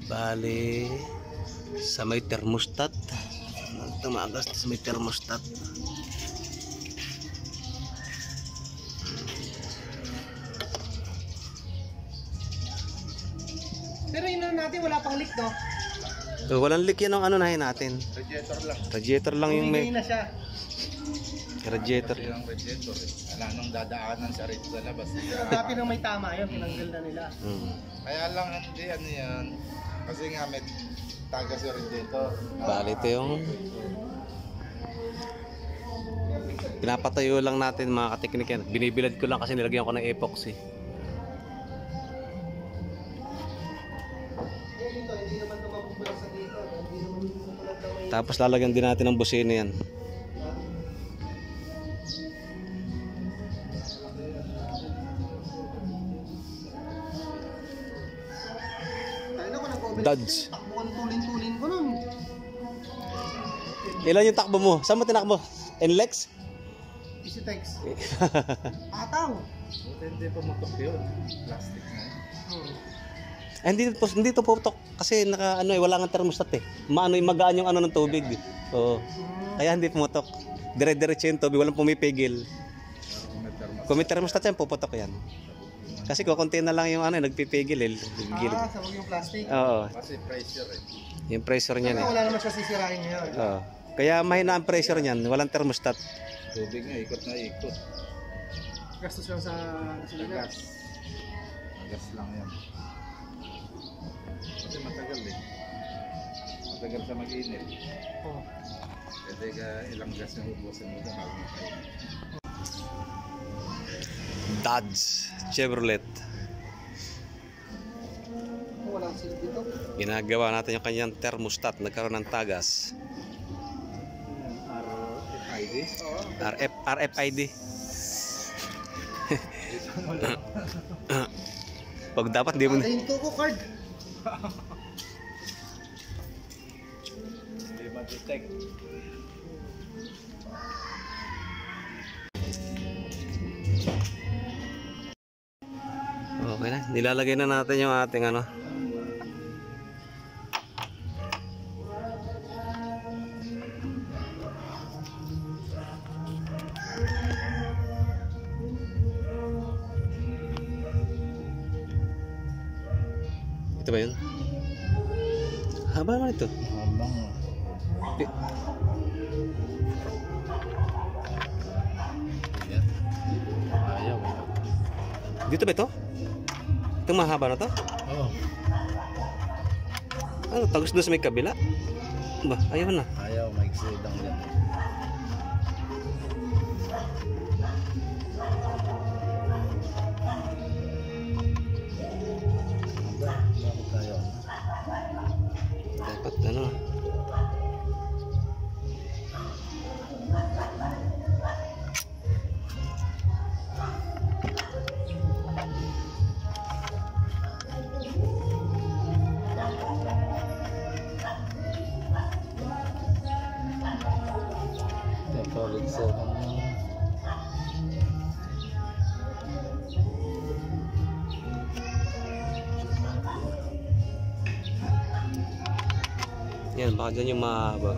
Bali sa may thermostat. Tumagas sa may thermostat. Pero yun lang natin, wala pang leak, no? So, walang leak yan ang ano nahin natin. Radiator lang. Radiator lang yung may... na siya. Radiator. Kasi yung radiator, wala nang dadaanan sa rito sa labas. Dati nang may tama yun, tinanggal na nila. Kaya lang hindi ano yan. Kasi nga may taga sa radiator. Bali ito yung... Pinapatayo lang natin mga kateknik yan. Binibilad ko lang kasi nilagyan ko ng epoxy. Tapos lalagyan din natin ng busina yan. Dodge. Takbuhan tulin-tulin ko nun. Ilan yung takbo mo? Saan mo tinakbo? NLEX? Isitex. Ataw. Hindi pa mutok yun. Plastic na. Ay, hindi to putok kasi naka ano wala nga thermostat eh. Maano magaan yung ano ng tubig. Oo. Kaya hindi pumutok. Dire-diretso yung tubig, walang pumipigil. Kung may thermostat yan, puputok yan. Kasi kukunti na lang yung ano, nagpipigil eh. Sabog yung plastic. Oo. Kasi pressure eh. Yung pressure niyan eh. Wala naman siya sisirain ngayon. Oo. Kaya mahina ang pressure niyan, walang thermostat. Tubig nga, ikot na ikot. Gastos lang sa gasolina. Gas. Gas lang yan. Kasi matagal eh. Matagal sa mag-init. Oh. Pwede ka ilang gas yung ubusin mo doon bago makainit. Dodge Chevrolet. Walang silbi to. Ginagawa natin yung kanyang thermostat, nagkaroon ng tagas. RFID? RFID. Pag dapat di mo na. Ayun ko card. Hindi ma-detect. Okay na, nilalagay na natin yung ating ano. Ito ba yun? Haba naman ito. Habang ayaw. Dito ba ito? Itong mahaba na to? Oo. Ano, tagos doon sa may kabila? Ba, ayaw na. Ayaw, maiksi lang yan. Bakit ayaw? Dapat ano. Solid 7 Yan, baka dyan yung mahaba.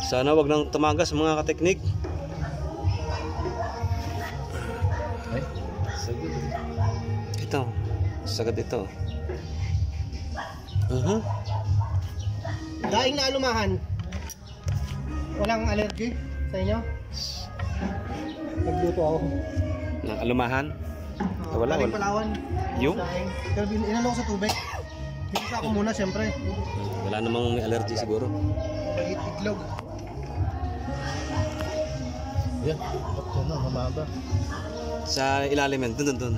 Sana wag nang tumagas mga kateknik. ay, sagad. Ito, sagad ito. Daing na alumahan. Walang allergy sa inyo? Nagluto ako. Ng alumahan? Wala, Daing wala. Palawan. Yung? Daing. Pero inano ko sa tubig. Hinisa ako muna siyempre. Wala namang may allergy siguro. Itlog. Yan, ito na, humaba. Sa ilalim yan, dun.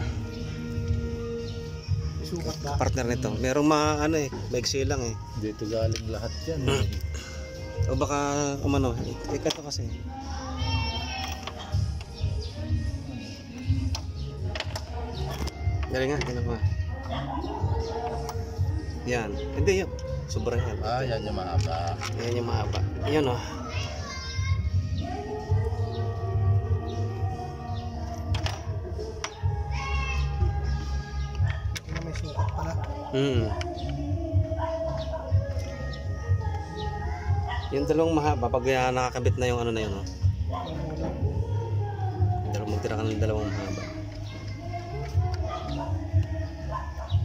Sukat ba? Partner nito. Merong ano eh, maiksi lang eh. Dito galing lahat yan. O baka, umano, ikato kasi. Dali nga, ginagawa. Yan. Hindi yan. Sobrang yan. Ah, yan yung mahaba. Yan yung mahaba. Yan o. Yung dalawang mahaba, pag nakakabit na yung ano na yun, oh. Magtira ka ng dalawang mahaba.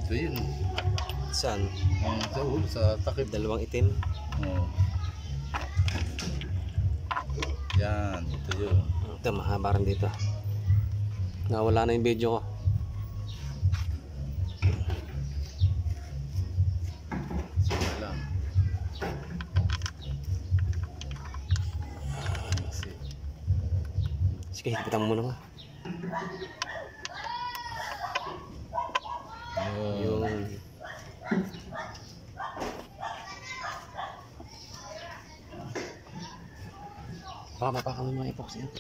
Ito yun. Saan? Sa ulo, sa takip. Dalawang itim. Oo. Yan, ito yun. Ito, mahaba rin dito. Nawala na yung video ko. Sige lang. Sige, hipitan mo muna nga. Yung... Baka mapakan mo mga epoxy yan.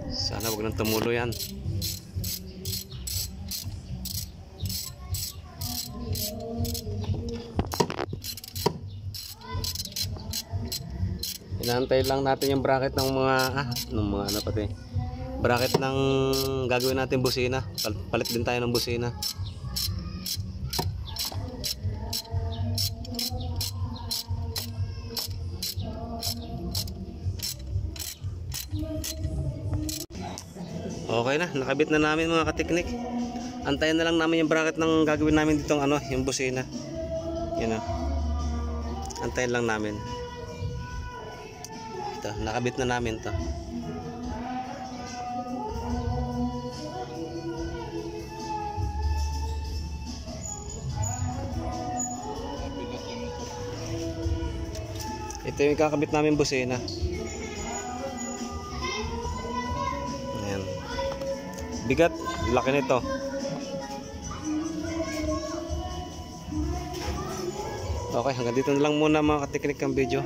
Sana wag nang tumulo yan. Inaantay lang natin yung bracket ng mga ano pati. Bracket ng gagawin natin busina. Palit din tayo ng busina. Okay na, nakabit na namin mga kateknik. Antayin na lang namin yung bracket ng gagawin namin ditong ano, yung busina. Yan o. Antayin lang namin. Ito, nakabit na namin to. Ito yung kakabit namin busina. Ayan. Bigat, laki nito. Okay, hanggang dito na lang muna mga kateknik ang video.